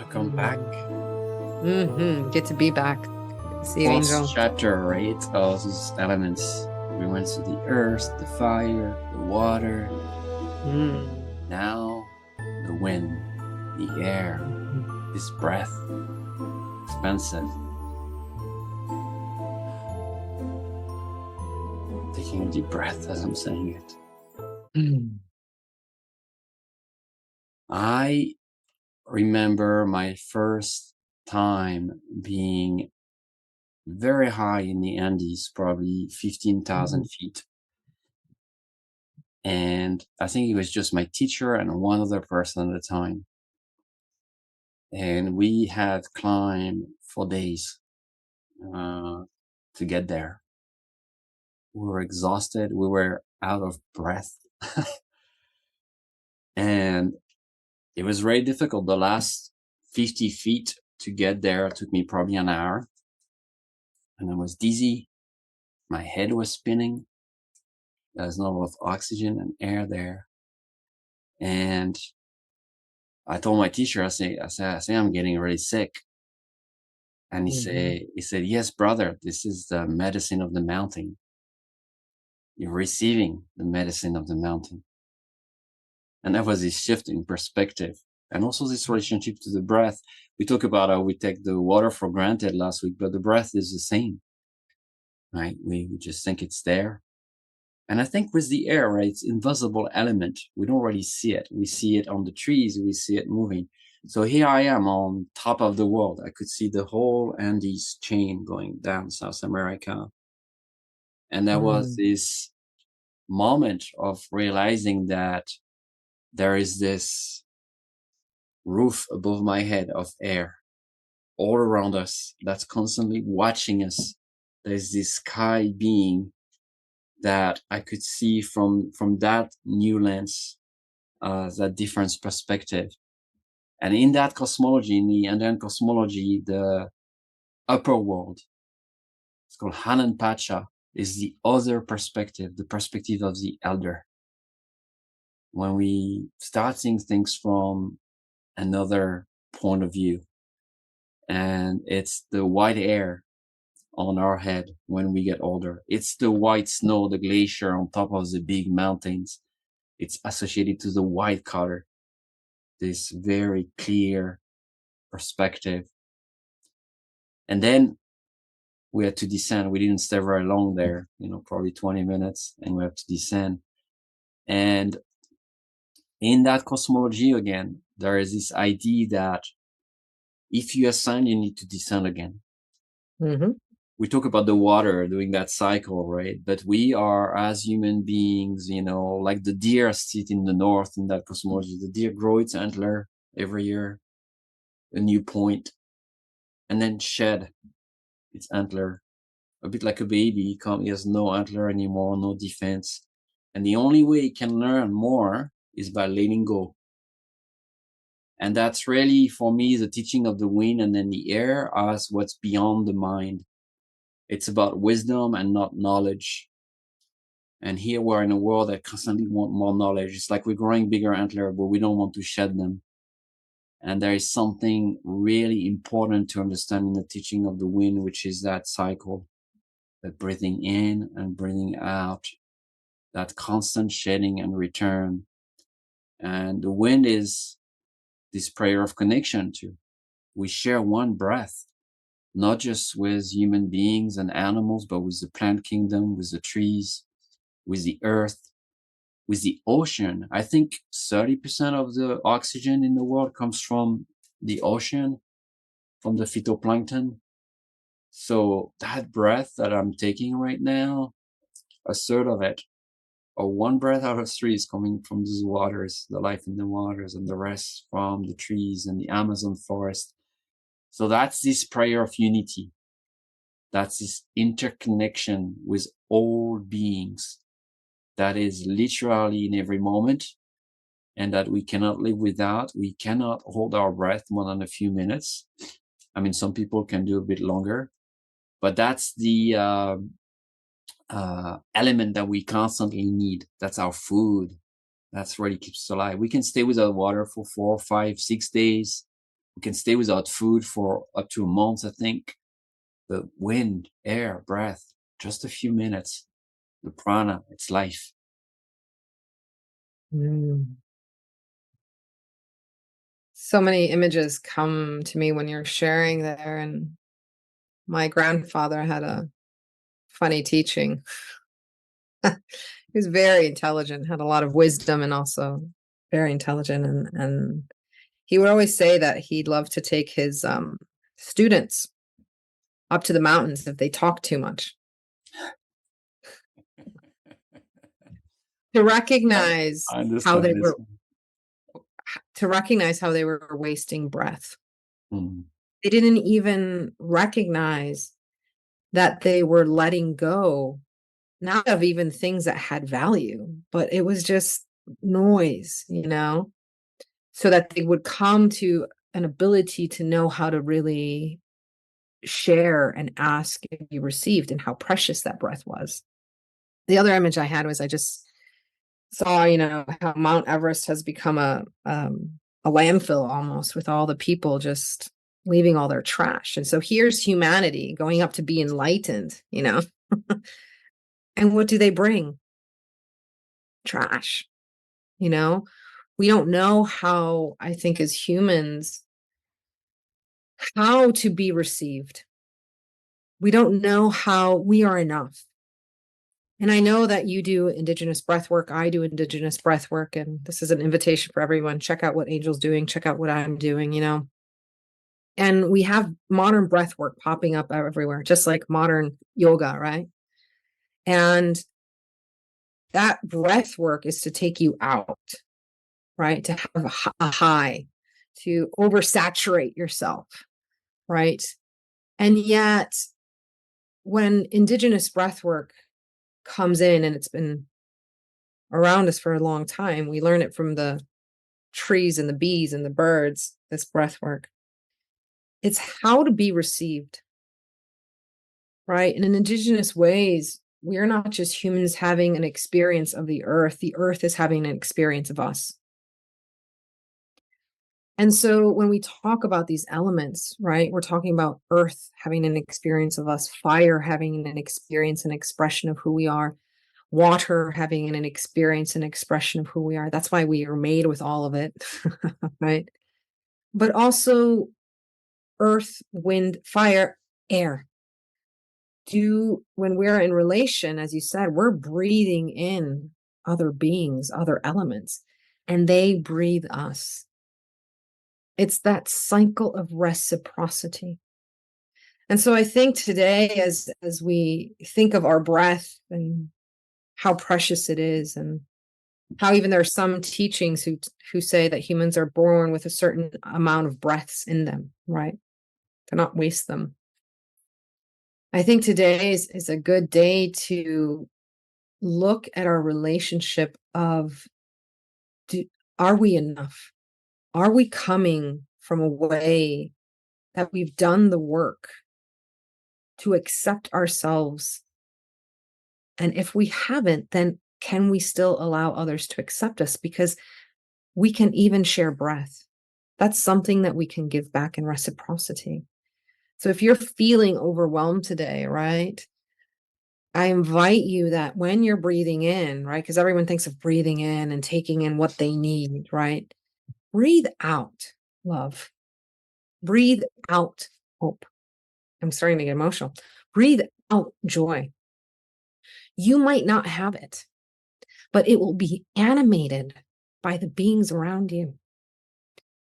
Welcome back. Get to be back. See you, First Angel. chapter, right? All those elements. We went to the earth, the fire, the water. Now, the wind, the air, this breath. Expensive. Taking a deep breath as I'm saying it. I remember my first time being very high in the Andes, probably 15,000 feet. And I think it was just my teacher and one other person at a time. And we had climbed for days to get there. We were exhausted. We were out of breath. And it was very difficult. The last 50 feet to get there took me probably an hour. And I was dizzy. My head was spinning. There's not a lot of oxygen and air there. And I told my teacher, I say, I'm getting really sick. And he said, yes, brother, this is the medicine of the mountain. You're receiving the medicine of the mountain. And that was this shift in perspective. And also this relationship to the breath. We talk about how we take the water for granted last week, but the breath is the same, right? We just think it's there. And I think with the air, right, it's invisible element. We don't really see it. We see it on the trees. We see it moving. So here I am on top of the world. I could see the whole Andes chain going down South America. And there was this moment of realizing that there is this roof above my head of air all around us that's constantly watching us. There's this sky being that I could see from that new lens, that different perspective. And in that cosmology, in the Andean cosmology, the upper world, it's called Hanan Pacha, is the other perspective, the perspective of the elder. When we start seeing things from another point of view, and it's the white air on our head when we get older. It's the white snow, the glacier on top of the big mountains. It's associated to the white color, this very clear perspective. And then we had to descend. We didn't stay very long there, probably 20 minutes, and we have to descend. And in that cosmology again, there is this idea that if you ascend, you need to descend again. We talk about the water doing that cycle, right? But we are, as human beings, like the deer sit in the north in that cosmology. The deer grow its antler every year, a new point, and then shed its antler, a bit like a baby. He has no antler anymore, no defense. And the only way he can learn more is by letting go. And that's really, for me, the teaching of the wind and then the air as what's beyond the mind. It's about wisdom and not knowledge. And here we're in a world that constantly want more knowledge. It's like we're growing bigger antler, but we don't want to shed them. And there is something really important to understand in the teaching of the wind, which is that cycle, that breathing in and breathing out, that constant shedding and return. And the wind is this prayer of connection too. We share one breath, not just with human beings and animals, but with the plant kingdom, with the trees, with the earth, with the ocean. I think 30% of the oxygen in the world comes from the ocean, from the phytoplankton. So that breath that I'm taking right now, a third of it, or one breath out of three, is coming from these waters, the life in the waters, and the rest from the trees and the Amazon forest. So that's this prayer of unity. That's this interconnection with all beings that is literally in every moment, and that we cannot live without. We cannot hold our breath more than a few minutes. I mean, some people can do a bit longer, but that's the element that we constantly need. That's our food. That's really keeps us alive. We can stay without water for 4, 5, 6 days, we can stay without food for up to a month, I think. The wind, air, breath, just a few minutes. The prana, it's life. Mm. So many images come to me when you're sharing there. And my grandfather had a funny teaching. He was very intelligent, had a lot of wisdom, and also very intelligent. And he would always say that he'd love to take his students up to the mountains if they talk too much, to recognize I how understand they this. were to recognize how they were wasting breath. Mm. They didn't even recognize that they were letting go, not of even things that had value, but it was just noise, so that they would come to an ability to know how to really share and ask and be received, and how precious that breath was. The other image I had was, I just saw, how Mount Everest has become a landfill almost, with all the people just leaving all their trash. And so here's humanity going up to be enlightened, and what do they bring? Trash, you know? We don't know how, I think, as humans, how to be received. We don't know how we are enough. And I know that you do Indigenous breath work. I do Indigenous breath work. And this is an invitation for everyone. Check out what Angell's doing. Check out what I'm doing, And we have modern breath work popping up everywhere, just like modern yoga, right? And that breath work is to take you out, right? To have a high, to oversaturate yourself, right? And yet, when Indigenous breath work comes in, and it's been around us for a long time, we learn it from the trees and the bees and the birds, this breath work. It's how to be received, right? And in Indigenous ways, we're not just humans having an experience of the earth is having an experience of us. And so when we talk about these elements, right, we're talking about earth having an experience of us, fire having an experience and expression of who we are, water having an experience and expression of who we are. That's why we are made with all of it, right? But also earth, wind, fire, air. When we're in relation, as you said, we're breathing in other beings, other elements, and they breathe us. It's that cycle of reciprocity. And so I think today, as we think of our breath and how precious it is, and how even there are some teachings who say that humans are born with a certain amount of breaths in them, right? To not waste them. I think today is a good day to look at our relationship of, are we enough? Are we coming from a way that we've done the work to accept ourselves? And if we haven't, then can we still allow others to accept us? Because we can even share breath. That's something that we can give back in reciprocity. So if you're feeling overwhelmed today, right, I invite you that when you're breathing in, right, because everyone thinks of breathing in and taking in what they need, right? Breathe out love. Breathe out hope. I'm starting to get emotional. Breathe out joy. You might not have it, but it will be animated by the beings around you.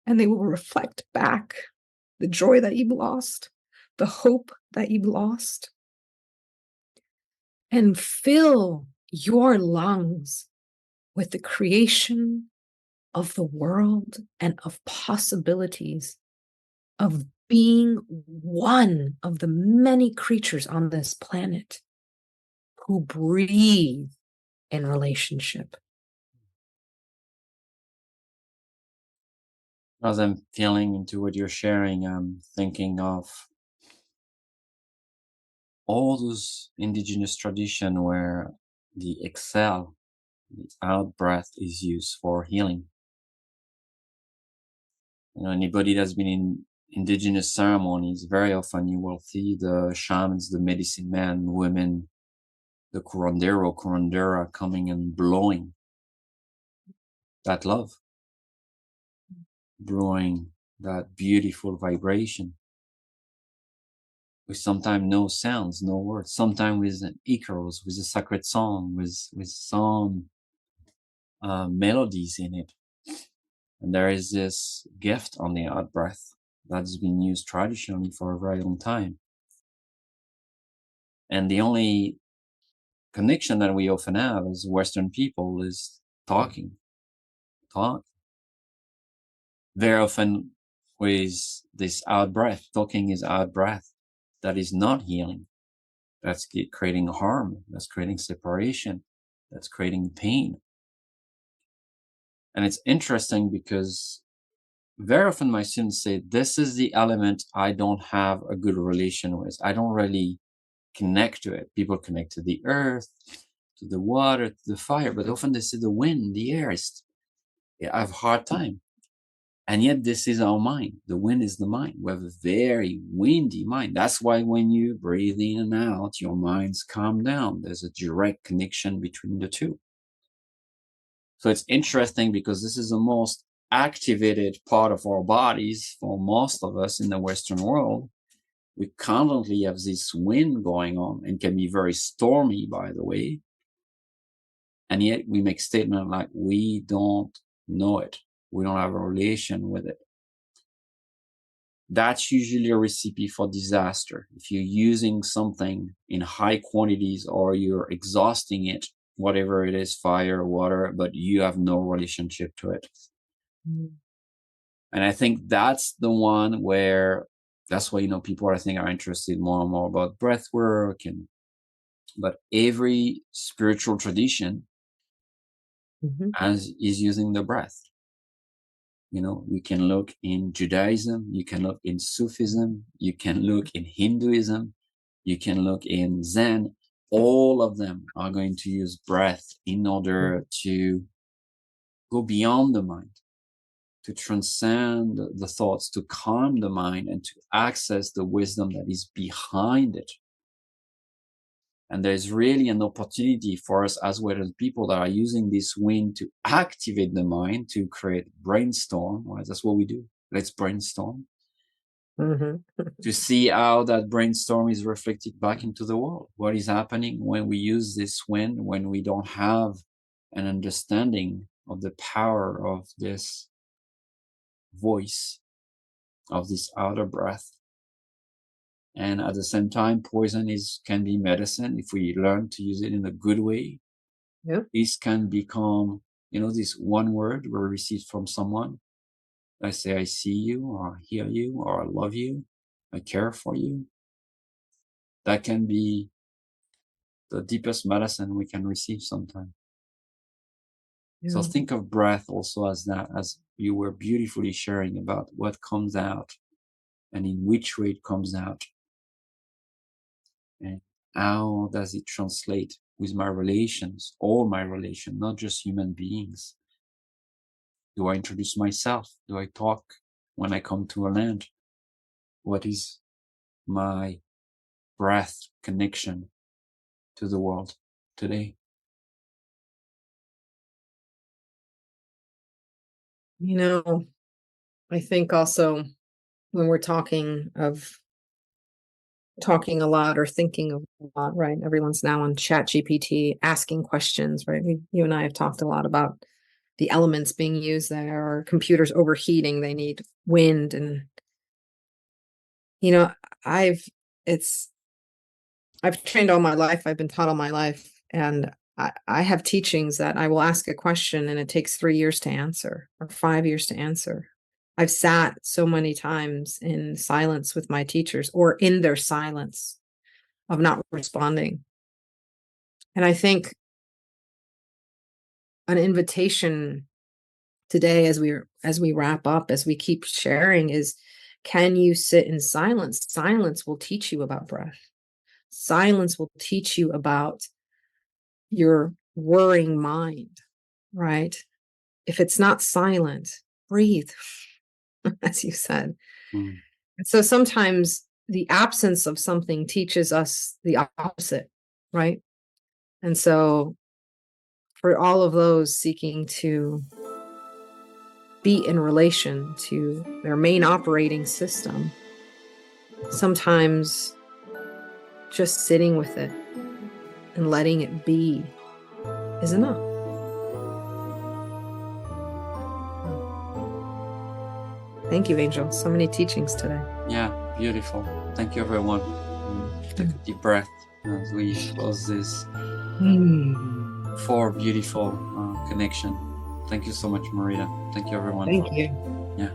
And they will reflect back the joy that you've lost, the hope that you've lost, and fill your lungs with the creation of the world and of possibilities of being one of the many creatures on this planet who breathe in relationship. As I'm feeling into what you're sharing, I'm thinking of all those indigenous tradition where the exhale, the out breath is used for healing. Anybody that's been in indigenous ceremonies, very often you will see the shamans, the medicine men, women, the curandera coming and blowing that love, blowing that beautiful vibration with sometimes no sounds, no words, sometimes with an echoes, with a sacred song, with some melodies in it. And there is this gift on the out breath that's been used traditionally for a very long time. And the only connection that we often have as Western people is talking. Very often with this out breath, talking is out breath. That is not healing. That's creating harm. That's creating separation. That's creating pain. And it's interesting because very often my students say, this is the element I don't have a good relation with. I don't really connect to it. People connect to the earth, to the water, to the fire, but often they say the wind, the air. I have a hard time. And yet this is our mind. The wind is the mind. We have a very windy mind. That's why when you breathe in and out, your minds calm down. There's a direct connection between the two. So it's interesting because this is the most activated part of our bodies for most of us in the Western world. We constantly have this wind going on and can be very stormy, by the way. And yet we make statements like we don't know it. We don't have a relation with it. That's usually a recipe for disaster. If you're using something in high quantities or you're exhausting it, whatever it is, fire, water, but you have no relationship to it. Mm. And I think that's the one where, that's why, people I think are interested more and more about breath work. But every spiritual tradition is using the breath. You can look in Judaism, you can look in Sufism, you can look in Hinduism, you can look in Zen. All of them are going to use breath in order to go beyond the mind, to transcend the thoughts, to calm the mind, and to access the wisdom that is behind it. And there's really an opportunity for us as well as people that are using this wind to activate the mind, to create brainstorm. Well, that's what we do. Let's brainstorm. To see how that brainstorm is reflected back into the world. What is happening when we use this wind, when we don't have an understanding of the power of this voice, of this outer breath. And at the same time, poison can be medicine if we learn to use it in a good way. Yep. This can become, this one word we receive from someone. I say, I see you, or I hear you, or I love you, I care for you. That can be the deepest medicine we can receive sometimes. Yeah. So think of breath also as that, as you were beautifully sharing about what comes out and in which way it comes out. And how does it translate with my relations, all my relations, not just human beings? Do I introduce myself? Do I talk when I come to a land? What is my breath connection to the world today? I think also when we're talking a lot or thinking a lot, right? Everyone's now on ChatGPT asking questions, right? You and I have talked a lot about the elements being used there, or computers overheating, they need wind. And, I've trained all my life, I've been taught all my life, and I have teachings that I will ask a question and it takes 3 years to answer or 5 years to answer. I've sat so many times in silence with my teachers, or in their silence of not responding. And I think an invitation today, as we wrap up, as we keep sharing, is, can you sit in silence? Silence will teach you about breath. Silence will teach you about your worrying mind, right? If it's not silent, breathe. as you said. Mm. And so sometimes the absence of something teaches us the opposite, right? And so for all of those seeking to be in relation to their main operating system, sometimes just sitting with it and letting it be is enough. Thank you, Angel. So many teachings today. Yeah, beautiful. Thank you, everyone. Take a deep breath as we close this 4 beautiful connection. Thank you so much, Marita. Thank you, everyone. Thank you. Yeah.